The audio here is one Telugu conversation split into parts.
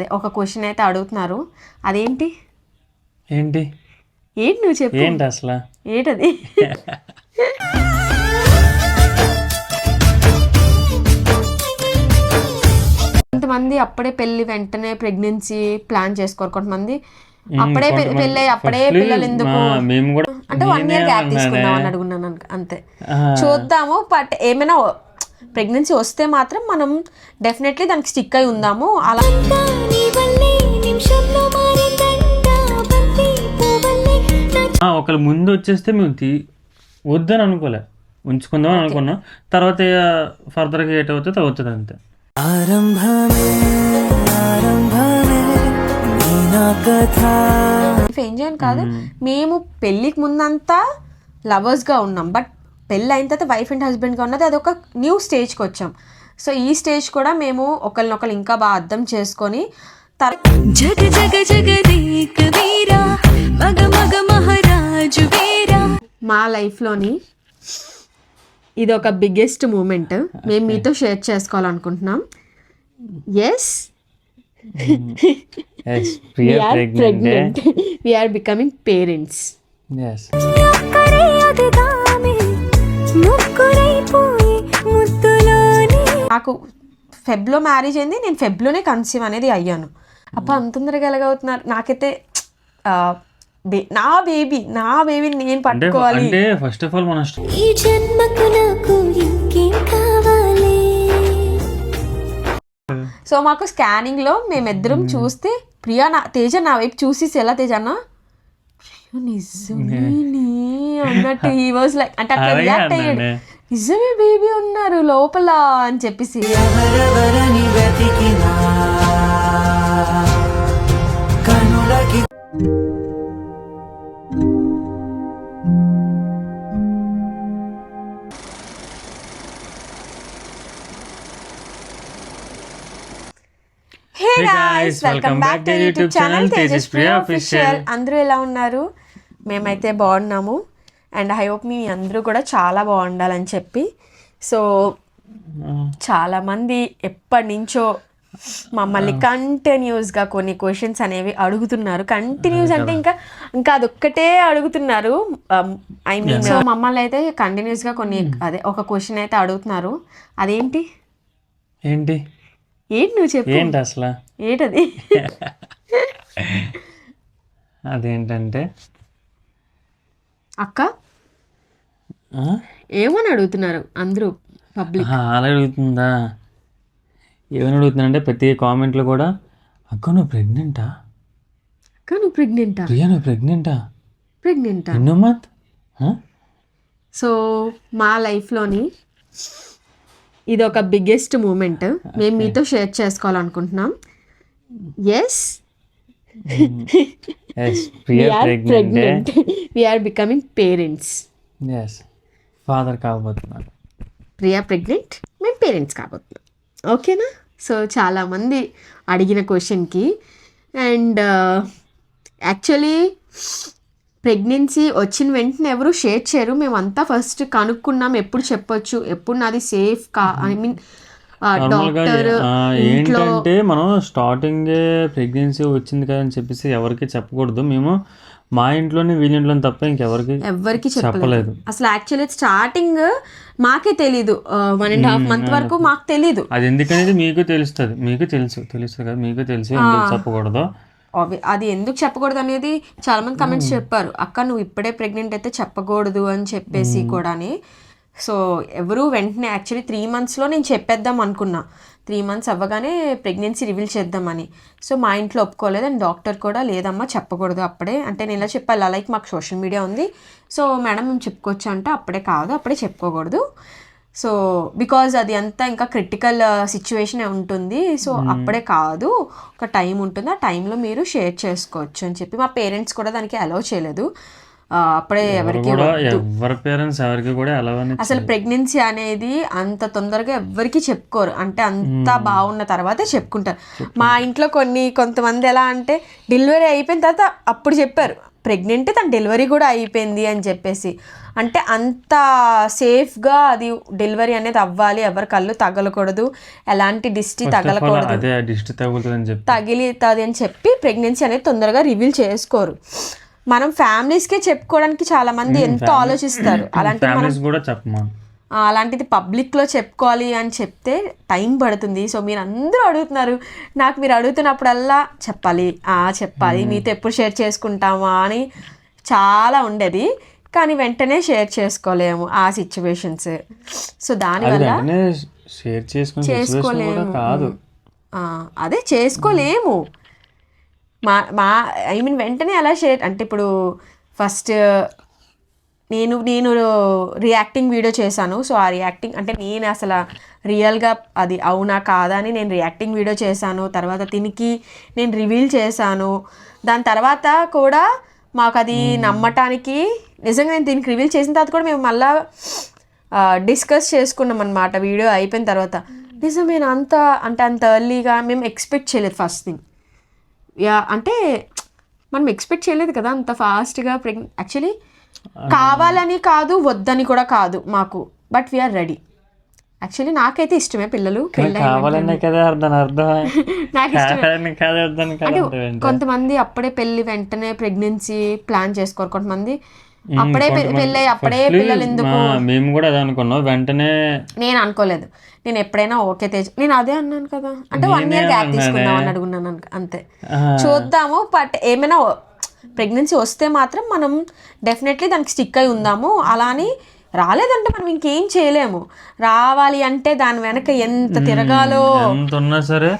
అదే ఒక క్వశ్చన్ అయితే అడుగుతున్నారు. అదేంటి ఏంటి ఏంటి నువ్వు చెప్పు. ఏంటి అసలు ఏంటది? కొంతమంది అప్పుడే పెళ్లి వెంటనే ప్రెగ్నెన్సీ ప్లాన్ చేసుకోరు. కొంతమంది అప్పుడే పెళ్ళి అప్పుడే పిల్లలు ఎందుకు మేము కూడా అంటే 1 year గ్యాప్ తీసుకుందాం అని అడుగున్నాను అంతే. చూద్దాము, బట్ ఏమైనా ప్రెగ్నెన్సీ వస్తే మాత్రం మనం డెఫినెట్లీ దానికి స్టిక్ అయి ఉందాము. అలా ఒకళ్ళు ముందు వచ్చేస్తే మేము వద్దని అనుకోలే, ఉంచుకుందాం అని అనుకున్నాం. తర్వాత ఫర్దర్గా ఏట్ అవుతుంది అవుతుంది అంతే. ఏం చేయను కాదు, మేము పెళ్ళికి ముందంతా లవర్స్గా ఉన్నాం, బట్ పెళ్ళి అయిన తర్వాత వైఫ్ అండ్ హస్బెండ్గా ఉన్నది అది ఒక న్యూ స్టేజ్కి వచ్చాం. సో ఈ స్టేజ్ కూడా మేము ఒకరినొకరు ఇంకా బాగా అర్థం చేసుకొని మా లైఫ్లోని ఇది ఒక బిగ్గెస్ట్ మూమెంట్ మేము మీతో షేర్ చేసుకోవాలనుకుంటున్నాం. Yes, we are pregnant. We are becoming parents. Yes. నాకు ఫెబ్లో మ్యారేజ్ అయింది, నేను ఫెబ్లోనే కన్సీవ్ అనేది అయ్యాను. అప్ప అంత తొందరగా ఎలాగవుతున్నారు? నాకైతే నా బేబీని నేను పట్టుకోవాలి. ఫస్ట్ ఆఫ్ ఆల్ మన సో మాకు స్కానింగ్ లో మేమిద్దరం చూస్తే ప్రియా తేజ నా వైపు చూసి ఎలా తేజ అన్న నిజమేని అన్నట్టు హీ వాజ్ లైక్, అంటే అట్లా రియాక్ట్ అయ్యాడు, నిజమే బేబీ ఉన్నారు లోపల అని చెప్పేసి. Hey guys, welcome back to YouTube channel Tejas Priya Official. అందరూ ఎలా ఉన్నారు? మేమైతే బాగున్నాము అండ్ ఐ హోప్ మీ అందరూ కూడా చాలా బాగుండాలని చెప్పి. సో చాలామంది ఎప్పటి నుంచో మమ్మల్ని కంటిన్యూస్గా కొన్ని క్వశ్చన్స్ అనేవి అడుగుతున్నారు. కంటిన్యూస్ అంటే ఇంకా అదొక్కటే అడుగుతున్నారు. ఐ మీన్ సో మమ్మల్ని అయితే కంటిన్యూస్గా కొన్ని అదే ఒక క్వశ్చన్ అయితే అడుగుతున్నారు. అదేంటి ఏంటి ఏంటి నువ్వు చెప్పు. ఏంటి అసలు ఏంటది? అదేంటంటే అక్క ఏమని అడుగుతున్నారు అందరూ పబ్లిక్. అలా అడుగుతుందా? ఏమని అడుగుతుందంటే ప్రతి కామెంట్లో కూడా అక్క నువ్వు ప్రెగ్నెంటా, అక్క నువ్వు ప్రెగ్నెంటా, ప్రియా నువ్వు ప్రెగ్నెంటా ఎన్నో మంత్. సో మా లైఫ్లోని ఇది ఒక బిగ్గెస్ట్ మూమెంట్ మేము మీతో షేర్ చేసుకోవాలనుకుంటున్నాం. Yes, we are pregnant. We are becoming parents. Yes, father కాబోతున్నారు. ప్రియా ప్రెగ్నెంట్, మేము పేరెంట్స్ కాబోతున్నాం. ఓకేనా? సో చాలామంది అడిగిన క్వశ్చన్కి అండ్ యాక్చువల్లీ ప్రెగ్నెన్సీ వచ్చిన వెంటనే ఎవరు షేర్ చేయరు. మేమంతా ఫస్ట్ కనుక్కున్నాం ఎప్పుడు చెప్పొచ్చు, ఎప్పుడు నాది సేఫ్ ఐ మీన్ డాక్టర్ ఏంటంటే మనం స్టార్టింగ్ ప్రెగ్నెన్సీ వచ్చింది కదా అని చెప్పేసి ఎవరికి చెప్పకూడదు. మేము మా ఇంట్లోనే వీళ్ళ ఇంట్లో తప్ప ఇంకెవరికి చెప్పలేదు. అసలు యాక్చువల్లీ స్టార్టింగ్ మాకే తెలీదు, 1.5 month వరకు మాకు తెలీదు. అది ఎందుకనేది మీకు తెలుస్తుంది, మీకు తెలుసు కదా, మీకు తెలుసు ఎందుకు చెప్పకూడదు. అది ఎందుకు చెప్పకూడదు అనేది చాలా మంది కమెంట్స్ చెప్పారు, అక్క నువ్వు ఇప్పుడే ప్రెగ్నెంట్ అయితే చెప్పకూడదు అని చెప్పేసి కూడాని. సో ఎవరు వెంటనే యాక్చువల్లీ 3 monthsలో నేను చెప్పేద్దాం అనుకున్నా, 3 months అవ్వగానే ప్రెగ్నెన్సీ రివీల్ చేద్దామని. సో మా ఇంట్లో ఒప్పుకోలేదు అండ్ డాక్టర్ కూడా లేదమ్మా చెప్పకూడదు అప్పుడే. అంటే నేను ఇలా చెప్పాలి, లైక్ మాకు సోషల్ మీడియా ఉంది, సో మేడం మేము చెప్పుకోవచ్చు అంటే అప్పుడే కాదు, అప్పుడే చెప్పుకోకూడదు. సో బికాజ్ అది అంతా ఇంకా క్రిటికల్ సిచ్యువేషన్ ఉంటుంది, సో అప్పుడే కాదు, ఒక టైం ఉంటుంది, ఆ టైంలో మీరు షేర్ చేసుకోవచ్చు అని చెప్పి. మా పేరెంట్స్ కూడా దానికి అలౌ చేయలేదు. అప్పుడే ఎవరికి అసలు ప్రెగ్నెన్సీ అనేది అంత తొందరగా ఎవరికి చెప్పుకోరు, అంటే అంతా బాగున్న తర్వాతే చెప్పుకుంటారు. మా ఇంట్లో కొంతమంది ఎలా అంటే డెలివరీ అయిపోయిన తర్వాత అప్పుడు చెప్పారు, ప్రెగ్నెంట్, తన డెలివరీ కూడా అయిపోయింది అని చెప్పేసి. అంటే అంత సేఫ్గా అది డెలివరీ అనేది అవ్వాలి, ఎవరి కళ్ళు తగలకూడదు, ఎలాంటి దిష్టి తగలకూడదు, అదే దిష్టి తగులుతుందని చెప్పి తగిలితుంది అని చెప్పి ప్రెగ్నెన్సీ అనేది తొందరగా రివీల్ చేసుకోరు. మనం ఫ్యామిలీస్కే చెప్పుకోవడానికి చాలా మంది ఎంతో ఆలోచిస్తారు. అలాంటిది పబ్లిక్లో చెప్పుకోవాలి అని చెప్తే టైం పడుతుంది. సో మీరు అందరూ అడుగుతున్నారు, నాకు మీరు అడుగుతున్నప్పుడల్లా చెప్పాలి మీతో ఎప్పుడు షేర్ చేసుకుంటామా అని చాలా ఉండేది, కానీ వెంటనే షేర్ చేసుకోలేము ఆ సిచ్యువేషన్స్. సో దానివల్ల చేసుకోలేము, అదే చేసుకోలేము. మా ఐ మీన్ వెంటనే అలా షేర్ అంటే ఇప్పుడు ఫస్ట్ నేను రియాక్టింగ్ వీడియో చేశాను. సో ఆ రియాక్టింగ్ అంటే నేను అసలు రియల్గా అది అవునా కాదా అని నేను రియాక్టింగ్ వీడియో చేశాను. తర్వాత దీనికి నేను రివీల్ చేశాను. దాని తర్వాత కూడా మాకు అది నమ్మటానికి నిజంగా నేను దీనికి రివీల్ చేసిన తర్వాత కూడా మేము మళ్ళీ డిస్కస్ చేసుకున్నాం అన్నమాట వీడియో అయిపోయిన తర్వాత. నిజమేనా అంత ఎర్లీగా మేము ఎక్స్పెక్ట్ చేయలేదు. ఫస్ట్ థింగ్ అంటే మనం ఎక్స్పెక్ట్ చేయలేదు కదా అంత ఫాస్ట్గా యాక్చువల్లీ కావాలని కాదు, వద్దని కూడా కాదు మాకు, బట్ వీఆర్ రెడీ. యాక్చువల్లీ నాకైతే ఇష్టమే పిల్లలు, నాకు ఇష్టమే. అంటే కొంతమంది అప్పుడే పెళ్లి వెంటనే ప్రెగ్నెన్సీ ప్లాన్ చేసుకోరు, కొంతమంది అప్పుడే పెళ్ళి అప్పుడే పిల్లలు ఎందుకు. మేము కూడా అదే అనుకున్నాం వెంటనే. నేను అనుకోలేదు, నేను ఎప్పుడైనా ఓకే నేను అదే అన్నాను కదా, అంటే 1 year గ్యాప్ తీసుకుందాం అని అడుగున్నాను అంతే. చూద్దాము, బట్ ఏమైనా ప్రెగ్నెన్సీ వస్తే మాత్రం మనం డెఫినెట్లీ దానికి స్టిక్ అయి ఉందాము. అలా అని రాలేదంటే మనం ఇంకేం చేయలేము. రావాలి అంటే దాని వెనక ఎంత తిరగాలో ఎంత ఉన్నా సరే.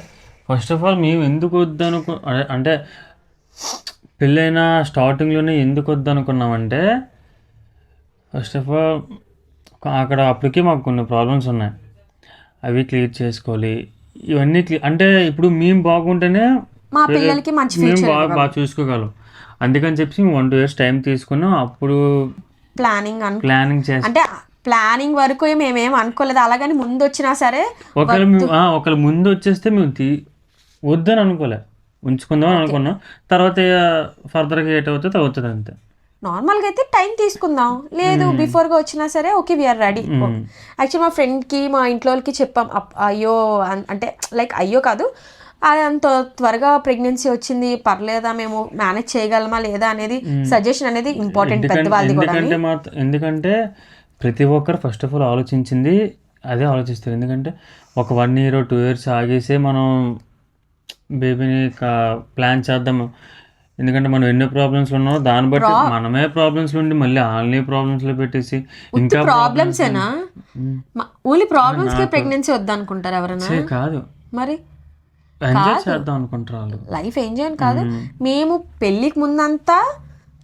ఫస్ట్ ఆఫ్ ఆల్ మేము ఎందుకు వద్దనుకో అంటే పెళ్ళైన స్టార్టింగ్లోనే ఎందుకు వద్దనుకున్నామంటే, ఫస్ట్ ఆఫ్ ఆల్ అక్కడ అప్పటికే మాకు కొన్ని ప్రాబ్లమ్స్ ఉన్నాయి, అవి క్లియర్ చేసుకోవాలి. ఇవన్నీ అంటే ఇప్పుడు మేము బాగుంటేనే మా పిల్లలకి మంచి మేము బాగా చూసుకోగలం. అందుకని చెప్పి 1-2 years టైం తీసుకున్నాం. అప్పుడు ప్లానింగ్ చేసి అంటే ప్లానింగ్ వరకు మేమేం అనుకోలేదు. అలాగని ముందు వచ్చినా సరే ఒకళ్ళు ముందు వచ్చేస్తే మేము వద్దని అనుకోలే, ఉంచుకుందాం అనుకున్నాం. తర్వాత ఫర్దర్గా ఏట్ అవుతుంది అవుతుంది అంతే. నార్మల్గా అయితే టైం తీసుకుందాం, లేదు బిఫోర్గా వచ్చినా సరే ఓకే వీఆర్ రెడీ. యాక్చువల్లీ మా ఫ్రెండ్కి మా ఇంట్లో వాళ్ళకి చెప్పాం, అయ్యో అంటే లైక్ అయ్యో కాదు, అది అంత త్వరగా ప్రెగ్నెన్సీ వచ్చింది, పర్లేదా, మేము మేనేజ్ చేయగలమా లేదా అనేది సజెషన్ అనేది ఇంపార్టెంట్ పెద్దవాళ్ళది కూడా. ఎందుకంటే ప్రతి ఒక్కరు ఫస్ట్ ఆఫ్ ఆల్ ఆలోచించింది అదే ఆలోచిస్తారు. ఎందుకంటే ఒక 1 year 2 years ఆగేసే మనం బేబీని ప్లాన్ చేద్దాము. ఎందుకంటే మనం ఎన్నో ప్రాబ్లమ్స్ ఉన్నామో దాన్ని బట్టి మనమే ప్రాబ్లమ్స్ ఉండి మళ్ళీ వాళ్ళని ప్రాబ్లమ్స్లో పెట్టేసి ఇంకా ప్రాబ్లమ్సేనా, ఓన్లీ ప్రాబ్లమ్స్కే ప్రెగ్నెన్సీ వద్దనుకుంటారు ఎవరైనా? కాదు మరి ఎంజాయ్ చేద్దాం అనుకుంటారు, లైఫ్ ఎంజాయ్ కాదు. మేము పెళ్ళికి ముందంతా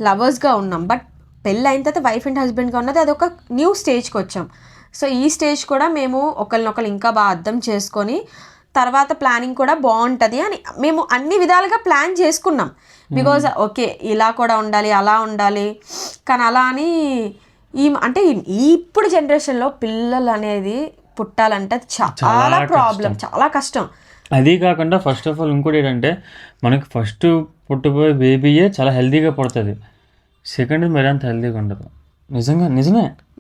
లవర్స్గా ఉన్నాం, బట్ పెళ్ళి అయిన తర్వాత వైఫ్ అండ్ హస్బెండ్గా ఉన్నది అది ఒక న్యూ స్టేజ్కి వచ్చాం. సో ఈ స్టేజ్ కూడా మేము ఒకరినొకరు ఇంకా బాగా అర్థం చేసుకొని తర్వాత ప్లానింగ్ కూడా బాగుంటుంది అని మేము అన్ని విధాలుగా ప్లాన్ చేసుకున్నాం. బికాజ్ ఓకే ఇలా కూడా ఉండాలి అలా ఉండాలి, కానీ అలా అని అంటే ఇప్పుడు జనరేషన్లో పిల్లలు అనేది పుట్టాలంటే చాలా ప్రాబ్లం, చాలా కష్టం. అది కాకుండా ఫస్ట్ ఆఫ్ ఆల్ ఇంకోటి ఏంటంటే మనకి ఫస్ట్ పుట్టబోయే బేబీయే చాలా హెల్తీగా పుడుతుంది, సెకండ్ మరి అంత హెల్తీగా ఉండదు. నిజమే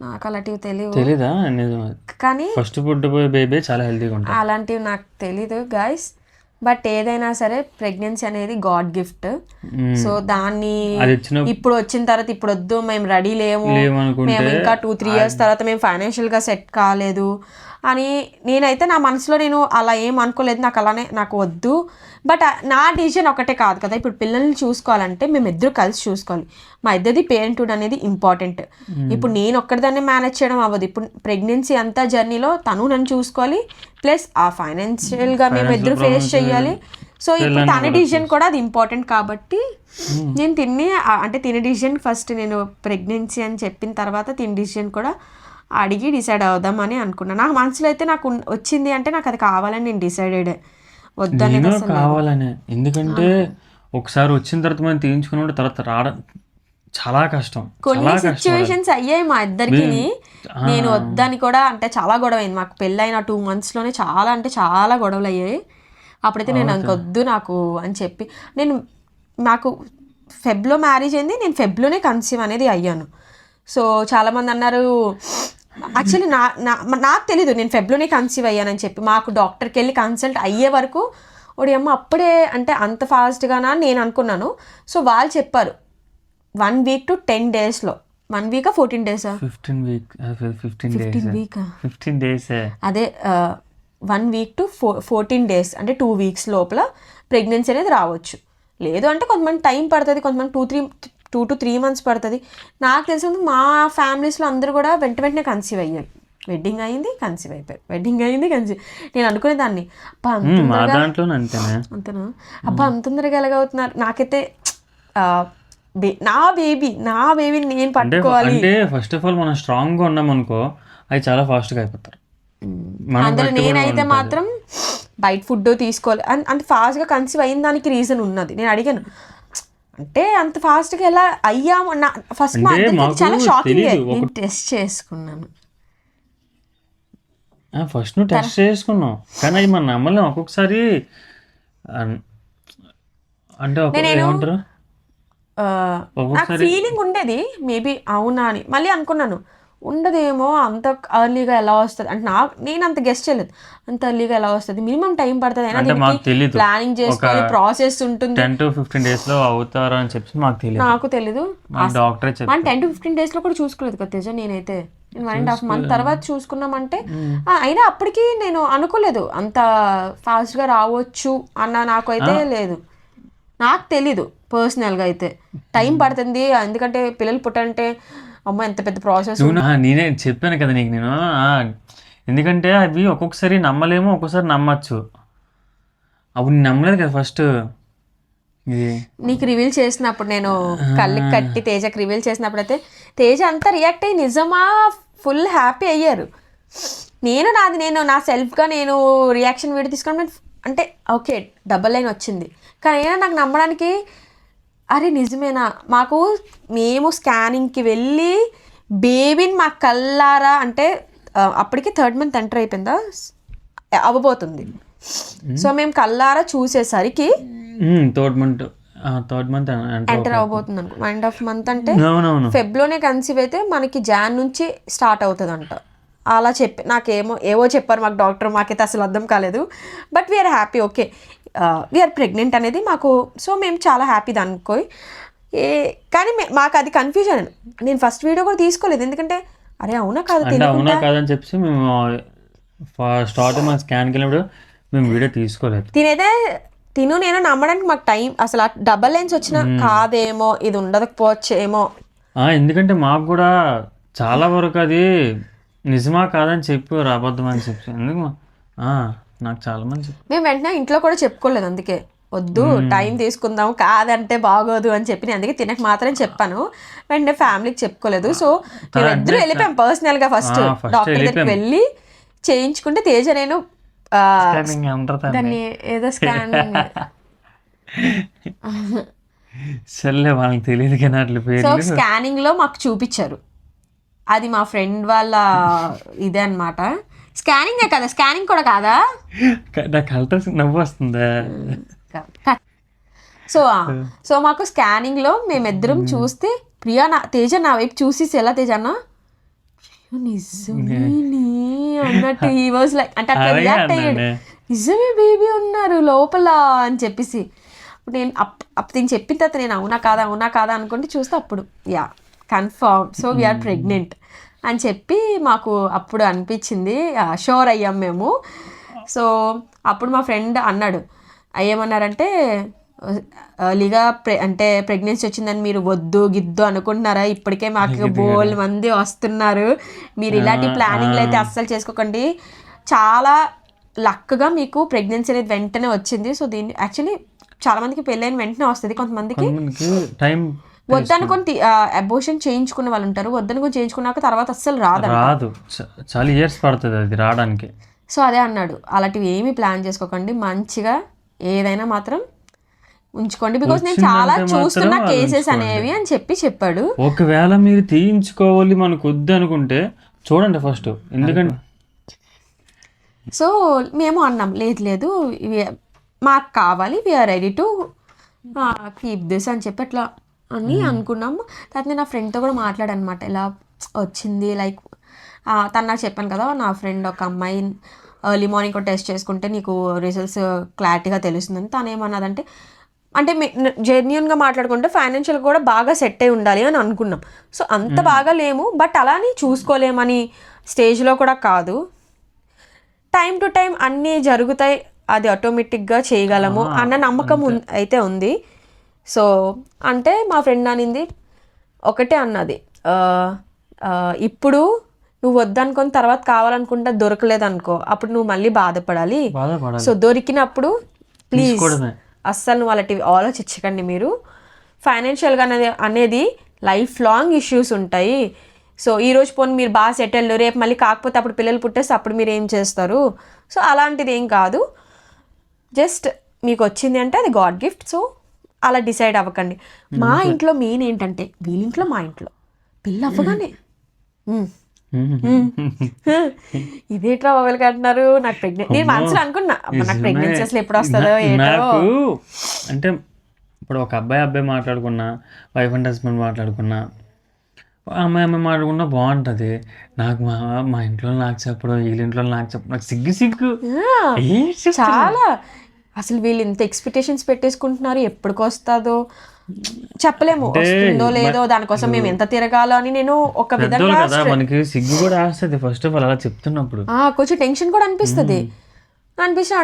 నాకు అలాంటివి తెలీదా? నిజమే, కానీ ఫస్ట్ పుట్టబోయే బేబీ చాలా హెల్తీగా ఉంటుంది. అలాంటివి నాకు తెలీదు గైస్. బట్ ఏదైనా సరే ప్రెగ్నెన్సీ అనేది గాడ్ గిఫ్ట్. సో దాన్ని ఇప్పుడు వచ్చిన తర్వాత ఇప్పుడు వద్దు, మేము రెడీ లేము, మేము ఇంకా 2-3 years తర్వాత మేము ఫైనాన్షియల్గా సెట్ కాలేదు అని నేనైతే నా మనసులో నేను అలా ఏం అనుకోలేదు. నాకు అలానే నాకు వద్దు. బట్ నా డిసిజన్ ఒకటే కాదు కదా, ఇప్పుడు పిల్లల్ని చూసుకోవాలంటే మేము ఇద్దరు కలిసి చూసుకోవాలి. మా ఇద్దరిది పేరెంట్హుడ్ అనేది ఇంపార్టెంట్. ఇప్పుడు నేను ఒక్కడిదాన్ని మేనేజ్ చేయడం అవ్వదు. ఇప్పుడు ప్రెగ్నెన్సీ అంతా జర్నీలో తను నన్ను చూసుకోవాలి, ప్లస్ ఆ ఫైనాన్షియల్గా మేము ఇద్దరు ఫేస్ చేయాలి. సో ఇప్పుడు తన డిసిజన్ కూడా అది ఇంపార్టెంట్ కాబట్టి నేను తిని డిసిజన్ ఫస్ట్ నేను ప్రెగ్నెన్సీ అని చెప్పిన తర్వాత తిని డిసిజన్ కూడా అడిగి డిసైడ్ అవుదామని అనుకున్నాను. నా మనసులో అయితే నాకు వచ్చింది అంటే నాకు అది కావాలని నేను డిసైడెడ్, వద్దని కావాలనే. ఎందుకంటే ఒకసారి వచ్చిన తర్వాత మనం తీయించుకున్న తర్వాత రావడం చాలా కష్టం. కొన్ని సిచ్యువేషన్స్ అయ్యాయి మా ఇద్దరికి, నేను వద్దని కూడా అంటే చాలా గొడవ అయింది మాకు. పెళ్ళైన 2 monthsలోనే చాలా అంటే చాలా గొడవలు అయ్యాయి. అప్పుడైతే నేను ఇంకొద్దు నాకు అని చెప్పి నాకు ఫెబ్లో మ్యారేజ్ అయింది, నేను ఫెబ్లోనే కన్సీవ్ అనేది అయ్యాను. సో చాలామంది అన్నారు యాక్చువల్లీ నాకు తెలీదు నేను ఫెబ్లోనే కన్సీవ్ అయ్యానని చెప్పి. మాకు డాక్టర్కి వెళ్ళి కన్సల్ట్ అయ్యే వరకు ఓడి అమ్మ అప్పుడే అంటే అంత ఫాస్ట్గానా అని నేను అనుకున్నాను. సో వాళ్ళు చెప్పారు 1 week to 10 daysలో, 1 week 14 days 15 days అదే 1 week to 14 days అంటే 2 weeks లోపల ప్రెగ్నెన్సీ అనేది రావచ్చు. లేదు అంటే కొంతమంది టైం పడుతుంది, కొంతమంది 2 to 3 months పడుతుంది. నాకు తెలిసింది మా ఫ్యామిలీస్లో అందరూ కూడా వెంటనే కన్సీవ్ అయ్యారు. వెడ్డింగ్ అయింది కన్సీవ్ అయిపోయారు, వెడ్డింగ్ అయింది కన్సీవ్. నేను అనుకునేదాన్ని అబ్బా అంతేనా అబ్బా అంత తొందరగా ఎలాగవుతున్నారు. నాకైతే నా బేబీని నేను పట్టుకోవాలి అంటే ఫస్ట్ ఆఫ్ ఆల్ మనం స్ట్రాంగ్గా ఉన్నాం అనుకో అవి చాలా ఫాస్ట్గా అయిపోతారు. అందులో నేనైతే మాత్రం బయట ఫుడ్ తీసుకోవాలి అంత ఫాస్ట్గా కన్సీవ్ అయిన దానికి రీజన్ ఉన్నది. నేను అడిగాను అంటే అంత ఫాస్ట్గా ఎలా అయ్యాము ఫస్ట్ మా అందరికీ చాలా షాకింగ్. నేను టెస్ట్ చేసుకున్నాను ఫస్ట్ నువ్వు టెస్ట్ చేసుకున్నావు కానీ అది మన నమ్మలేం ఒక్కొక్కసారి. అంటే ఏమంటారు నాకు ఫీలింగ్ ఉండేది మేబీ అవునా అని. మళ్ళీ అనుకున్నాను ఉండదేమో అంత ఎర్లీగా ఎలా వస్తుంది అంటే నేను అంత గెస్ట్ చేయలేదు అంత ఎర్లీగా ఎలా వస్తుంది, మినిమం టైం పడుతుంది అయినా ప్లానింగ్ చేసుకోవాలి, ప్రాసెస్ ఉంటుంది. 10 to 15 days లో అవుతారు అని చెప్పి నాకు తెలీదు. డాక్టర్ 10 to 15 days లో కూడా చూసుకోలేదు కదా తేజ. నేనైతే 1.5 month తర్వాత చూసుకున్నామంటే అయినా అప్పటికి నేను అనుకోలేదు అంత ఫాస్ట్గా రావచ్చు అన్న నాకు అయితే లేదు. నాకు తెలీదు పర్సనల్గా అయితే టైం పడుతుంది ఎందుకంటే పిల్లలు పుట్టంటే అమ్మ ఎంత పెద్ద ప్రాసెస్. నేనే చెప్పాను కదా నీకు నేను, ఎందుకంటే అవి ఒక్కొక్కసారి నమ్మలేము ఒక్కొక్కసారి నమ్మచ్చు. అప్పుడు నేను నమ్మలేదు కదా ఫస్ట్. నీకు రివీల్ చేసినప్పుడు నేను కళ్ళకి కట్టి తేజకి రివీల్ చేసినప్పుడు అయితే తేజ అంతా రియాక్ట్ అయ్యి నిజమా ఫుల్ హ్యాపీ అయ్యారు. నేను నా సెల్ఫ్గా నేను రియాక్షన్ వీడియో తీసుకొని అంటే ఓకే డబల్ లైన్ వచ్చింది కానీ అయినా నాకు నమ్మడానికి అరే నిజమేనా. మేము స్కానింగ్కి వెళ్ళి బేబీని మా కళ్ళారా అంటే అప్పటికి 3rd month ఎంటర్ అయిపోయిందా అవ్వబోతుంది. సో మేము కళ్ళారా చూసేసరికి 3rd month ఎంటర్ అవ్వబోతుంది అనుకో. 1.5 month అంటే ఫెబ్లోనే కన్సీవ్ అయితే మనకి జాన్ నుంచి స్టార్ట్ అవుతుంది అంట. అలా ఏవో చెప్పారు మాకు డాక్టర్, మాకైతే అసలు అర్థం కాలేదు. But we are happy okay we are pregnant అనేది మాకు. సో మేము చాలా హ్యాపీ అనుకోయి కానీ మాకు అది కన్ఫ్యూజన్. నేను ఫస్ట్ వీడియో కూడా తీసుకోలేదు ఎందుకంటే అరే అవునా కాదని చెప్పి మేము స్టార్ట్ మన స్కాన్కి వెళ్ళినప్పుడు మేము వీడియో తీసుకోలేదు. నేను నమ్మడానికి మాకు టైం అసలు డబల్ లైన్స్ వచ్చినా కాదేమో ఇది ఉండకపోవచ్చేమో. ఎందుకంటే మాకు కూడా చాలా వరకు అది నిజమా కాదని చెప్పి అబద్ధం అని చెప్పి ఎందుకు నాకు చాలా మంది మేము వెంటనే ఇంట్లో కూడా చెప్పుకోలేదు. అందుకే వద్దు టైం తీసుకుందాం కాదంటే బాగోదు అని చెప్పి నేను అందుకే తినక మాత్రం చెప్పాను. వెంటనే ఫ్యామిలీకి చెప్పుకోలేదు. సో మేము ఇద్దరు వెళ్ళిపోయాం పర్సనల్గా ఫస్ట్ డాక్టర్ దగ్గరికి వెళ్ళి చేయించుకుంటే తేజ నేను దాన్ని ఏదో స్కానింగ్ వాళ్ళకి తెలియదు కానీ అట్లా సో స్కానింగ్ లో మాకు చూపించారు. అది మా ఫ్రెండ్ వాళ్ళ ఇదే అనమాట. స్కానింగే కదా, స్కానింగ్ కూడా కాదా? నాకు నవ్వు వస్తుందా? సో మాకు స్కానింగ్ లో మేమిద్దరం చూస్తే ప్రియా తేజ నా వైపు చూసి ఎలా తేజ అన్న నిజమే అన్నట్టు హీ వాజ్ లైక్ అంటే అట్లా రియాక్ట్ అయ్యాడు. నిజమే బేబీ ఉన్నారు లోపల అని చెప్పేసి నేను నేను చెప్పిన తర్వాత నేను అవునా కాదా అనుకుంటే చూస్తే అప్పుడు కన్ఫర్మ్ సో వీఆర్ ప్రెగ్నెంట్ అని చెప్పి మాకు అప్పుడు అనిపించింది. షూర్ అయ్యాం మేము. సో అప్పుడు మా ఫ్రెండ్ అన్నాడు ఏమన్నారంటే ఎర్లీగా అంటే ప్రెగ్నెన్సీ వచ్చిందని మీరు వద్దు గిద్దు అనుకుంటున్నారా, ఇప్పటికే మాకు బోల్ మంది వస్తున్నారు, మీరు ఇలాంటి ప్లానింగ్లు అయితే అస్సలు చేసుకోకండి, చాలా లక్గా మీకు ప్రెగ్నెన్సీ అనేది వెంటనే వచ్చింది. సో దీన్ని యాక్చువల్లీ చాలా మందికి పెళ్ళైన వెంటనే వస్తుంది, కొంతమందికి టైం వద్దనుకొని అబోర్షన్ చేయించుకునే వాళ్ళు ఉంటారు, వద్దనుకొని చేయించుకున్నాక తర్వాత అస్సలు రాదు, చాలా ఇయర్స్ పడుతుంది అది రావడానికి. సో అదే అన్నాడు అలాంటివి ఏమీ ప్లాన్ చేసుకోకండి, మంచిగా ఏదైనా మాత్రం ఉంచుకోండి, బికాస్ నేను చాలా చూస్తున్న కేసెస్ అనేవి అని చెప్పాడు. ఒకవేళ మీరు తీయించుకోవాలి మనకు వద్దు అనుకుంటే చూడండి ఫస్ట్, ఎందుకంటే సో మేము అన్నాం లేదు మాకు కావాలి, we are ready to keep this అని చెప్పి అట్లా అని అనుకున్నాము. తర్వాత నేను నా ఫ్రెండ్తో కూడా మాట్లాడనమాట, ఇలా వచ్చింది లైక్ తను నాకు చెప్పాను కదా, నా ఫ్రెండ్ ఒక అమ్మాయి ఎర్లీ మార్నింగ్ ఒక టెస్ట్ చేసుకుంటే నీకు రిజల్ట్స్ క్లారిటీగా తెలుస్తుందని. తను ఏమన్నదంటే, అంటే జెన్యున్గా మాట్లాడుకుంటే ఫైనాన్షియల్ కూడా బాగా సెట్ అయి ఉండాలి అని అనుకున్నాం. సో అంత బాగా లేము, బట్ అలానే చూసుకోలేమని స్టేజ్లో కూడా కాదు. టైం టు టైం అన్నీ జరుగుతాయి, అది ఆటోమేటిక్గా చేయగలము అన్న నమ్మకం అయితే ఉంది. సో అంటే మా ఫ్రెండ్ అనింది ఒకటే అన్నది, ఇప్పుడు నువ్వు వద్దనుకొని తర్వాత కావాలనుకుంటే దొరకలేదు అనుకో, అప్పుడు నువ్వు మళ్ళీ బాధపడాలి. సో దొరికినప్పుడు ప్లీజ్ అస్సలు నువ్వు అలాంటివి ఆలోచించకండి. మీరు ఫైనాన్షియల్గా అనేది లైఫ్ లాంగ్ ఇష్యూస్ ఉంటాయి. సో ఈరోజు పోనీ మీరు బాగా సెటిల్, రేపు మళ్ళీ కాకపోతే అప్పుడు పిల్లలు పుట్టేస్తే అప్పుడు మీరు ఏం చేస్తారు? సో అలాంటిది ఏం కాదు. జస్ట్ మీకు వచ్చింది అంటే అది గాడ్ గిఫ్ట్. సో అలా డిసైడ్ అవ్వకండి. మా ఇంట్లో మెయిన్ ఏంటంటే, వీళ్ళింట్లో మా ఇంట్లో పిల్ల అవ్వగానే ఇదేట్రా మొబైల్ కంటున్నారు, నాకు ప్రెగ్నెంట్, నేను మనసులో అనుకున్నా నాకు ప్రెగ్నెన్సీ అసలు ఎప్పుడు వస్తుందో ఏంటో. అంటే ఇప్పుడు ఒక అబ్బాయి మాట్లాడుకున్నా, వైఫ్ అండ్ హస్బెండ్ మాట్లాడుకున్నా, అమ్మాయి మాట్లాడుకున్నా బాగుంటుంది. నాకు మా ఇంట్లో నాకు చెప్పడం, వీళ్ళ ఇంట్లో నాకు చెప్పడం, నాకు సిగ్గు చాలా. అసలు వీళ్ళు ఇంత ఎక్స్పెక్టేషన్స్ పెట్టేసుకుంటున్నారు, ఎప్పటికి వస్తుందో చెప్పలేము, వస్తుందో లేదో, దానికోసం మేము ఎంత తిరగాలో అని. నేను ఒక విధంగా మనకి సిగ్గు కూడా వస్తుంది ఫస్ట్ ఆఫ్ ఆల్ అలా చెప్తున్నప్పుడు, కొంచెం టెన్షన్ కూడా అనిపిస్తుంది.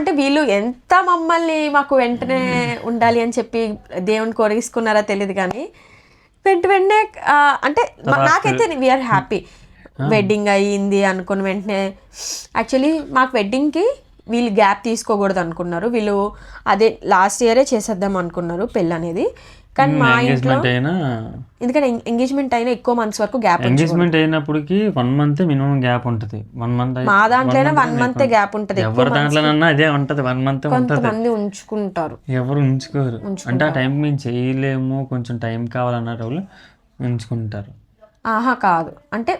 అంటే వీళ్ళు ఎంత మమ్మల్ని మాకు వెంటనే ఉండాలి అని చెప్పి దేవుని కోరేసుకున్నారో తెలియదు, కానీ వెంటనే అంటే నాకైతే వీఆర్ హ్యాపీ. వెడ్డింగ్ అయ్యింది అనుకున్న వెంటనే, యాక్చువల్లీ మాకు వెడ్డింగ్కి వీళ్ళు గ్యాప్ తీసుకోకూడదు అనుకున్నారు. వీళ్ళు అదే లాస్ట్ ఇయరే చేసేద్దాం అనుకున్నారు పెళ్ళి అనేది. కానీ మా ఇంట్లో ఎందుకంటే ఎంగేజ్మెంట్ అయినా ఎక్కువ మంత్స్ వరకు గ్యాప్, ఎంగేజ్మెంట్ అయినప్పటికి 1 month మినిమం గ్యాప్ ఉంటుంది. 1 month మా దాంట్లోనే 1 month గ్యాప్ ఉంటుంది. ఎవరి దాంట్లోనన్నా అదే ఉంటుంది, 1 month. కొంతమంది ఉంచుకుంటారు, ఎవరు ఉంచుకోరు. అంటే ఆ టైం మేము చేయలేము, కొంచెం టైం కావాలన్న వాళ్ళు ఉంచుకుంటారు. కాదు, అంటే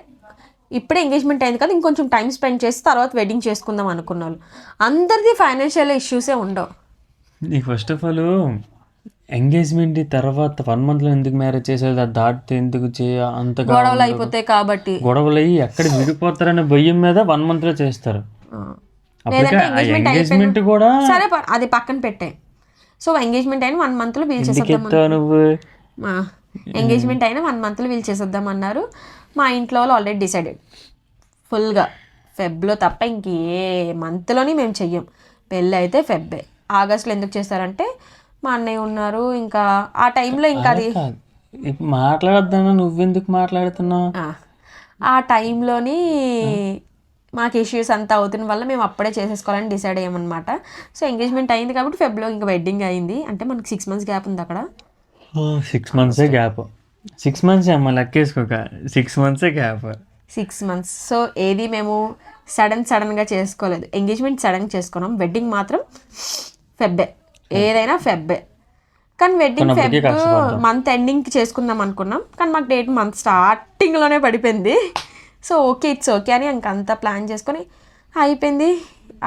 ఇప్పుడే ఎంగేజ్మెంట్ అయింది కదా, ఇంకొంచెం టైం స్పెండ్ చేసి తర్వాత వెడ్డింగ్ చేసుకుందాం అనుకున్న వాళ్ళు. అందరిది ఫైనాన్షియల్ ఇష్యూసే ఉండవు. నీకు ఫస్ట్ ఆఫ్ ఆల్ ఎంగేజ్మెంట్ తర్వాత 1 month ఎందుకు మ్యారేజ్ చేసేది, అది దాటితే ఎందుకు అంతగా గొడవలు అయిపోతాయి కాబట్టి, గొడవలు అయ్యి ఎక్కడ విడిపోతారనే భయం మీద 1 month చేస్తారు. ఎంగేజ్మెంట్ కూడా సరే అది పక్కన పెట్టే. సో ఎంగేజ్మెంట్ అయిన 1 month వీల్ చేసేద్దాం, నువ్వు ఎంగేజ్మెంట్ అయిన 1 month వీల్ చేసేద్దాం అన్నారు. మా ఇంట్లో వాళ్ళు ఆల్రెడీ డిసైడెడ్ ఫుల్గా ఫెబ్లో తప్ప ఇంకే మంత్లోని మేము చెయ్యం. పెళ్ళి అయితే ఫెబ్బే. ఆగస్టులో ఎందుకు చేస్తారంటే మా అన్నయ్య ఉన్నారు, ఇంకా ఆ టైంలో ఇంకా అది మాట్లాడొద్దన్నా నువ్వెందుకు మాట్లాడుతున్నావు. ఆ టైంలోని మాకు ఇష్యూస్ అంతా అవుతున్న వల్ల మేము అప్పుడే చేసేసుకోవాలని డిసైడ్ అయ్యామన్నమాట. సో ఎంగేజ్మెంట్ అయింది కాబట్టి ఫెబ్లో ఇంకా వెడ్డింగ్ అయింది. అంటే మనకి 6 months గ్యాప్ ఉంది అక్కడ. 6 months గ్యాప్, 6 months అమ్మ లెక్కేసుకోక, 6 months గ్యాప్, 6 months. సో ఏది మేము సడన్గా చేసుకోలేదు. ఎంగేజ్మెంట్ సడన్గా చేసుకున్నాం, వెడ్డింగ్ మాత్రం ఫెబ్బే, ఏదైనా ఫెబ్బే. కానీ వెడ్డింగ్ ఫెబ్ మంత్ ఎండింగ్కి చేసుకుందాం అనుకున్నాం, కానీ మాకు డేట్ మంత్ స్టార్టింగ్లోనే పడిపోయింది. సో ఓకే, ఇట్స్ ఓకే అని ఇంకంతా ప్లాన్ చేసుకొని అయిపోయింది.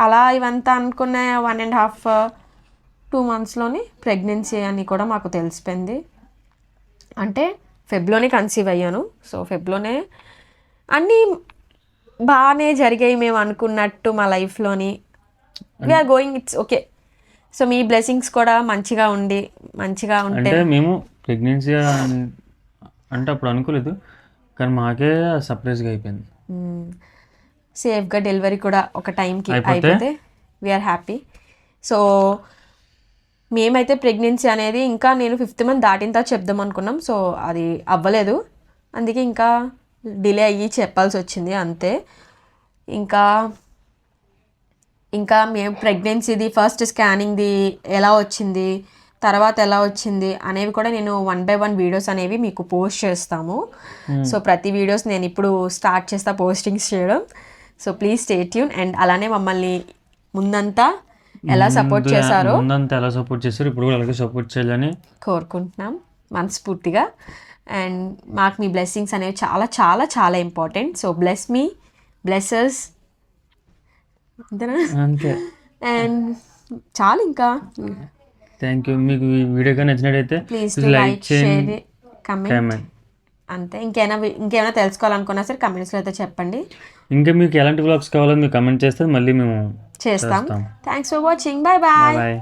అలా ఇవంతా అనుకున్న 1.5-2 monthsలోని ప్రెగ్నెన్సీ అని కూడా మాకు తెలిసిపోయింది. అంటే ఫెబ్లోనే కన్సీవ్ అయ్యాను. సో ఫెబ్లోనే అన్నీ బాగానే జరిగాయి మేము అనుకున్నట్టు మా లైఫ్లోని. We are going, it's okay. So మీ బ్లెస్సింగ్స్ కూడా మంచిగా ఉంటే అంటే మేము ప్రెగ్నెన్సీ అంటే అప్పుడు అనుకోలేదు, కానీ మాకే సర్ప్రైజ్గా అయిపోయింది. సేఫ్గా డెలివరీ కూడా ఒక టైంకి అయిపోతే వీఆర్ హ్యాపీ. సో మేమైతే ప్రెగ్నెన్సీ అనేది ఇంకా నేను 5th month దాటిన తర్వాత చెప్దాం అనుకున్నాం. సో అది అవ్వలేదు, అందుకే ఇంకా డిలే అయ్యి చెప్పాల్సి వచ్చింది అంతే. ఇంకా మేము ప్రెగ్నెన్సీది ఫస్ట్ స్కానింగ్ది ఎలా వచ్చింది, తర్వాత ఎలా వచ్చింది అనేవి కూడా నేను 1 by 1 వీడియోస్ అనేవి మీకు పోస్ట్ చేస్తాము. సో ప్రతి వీడియోస్ నేను ఇప్పుడు స్టార్ట్ చేస్తా పోస్టింగ్స్ చేయడం. So please stay tune. And అలానే మమ్మల్ని ముందంతా ఎలా సపోర్ట్ చేశారో, ఇప్పుడు కూడా అలాగే సపోర్ట్ చేయాలని కోరుకుంటున్నాం మనస్ఫూర్తిగా. అండ్ మాకు మీ బ్లెస్సింగ్స్ అనేవి చాలా చాలా చాలా ఇంపార్టెంట్. సో బ్లెస్ మీ, బ్లెస్సర్స్ అంతేనా? అంతే. అండ్ చాలు ఇంకా థ్యాంక్ యూ. మీకు ఈ వీడియో కానీ నచ్చినట్టయితే ప్లీజ్ లైక్ చేయండి, కమెంట్ కామెంట్. అంతే. ఇంకేమైనా తెలుసుకోవాలనుకున్నా సరే కమెంట్స్లో అయితే చెప్పండి. ఇంకా మీకు ఎలాంటి వ్లాగ్స్ కావాలో మీరు కమెంట్ చేస్తే మళ్ళీ మేము చేస్తాం. Thanks for watching. Bye bye. Bye.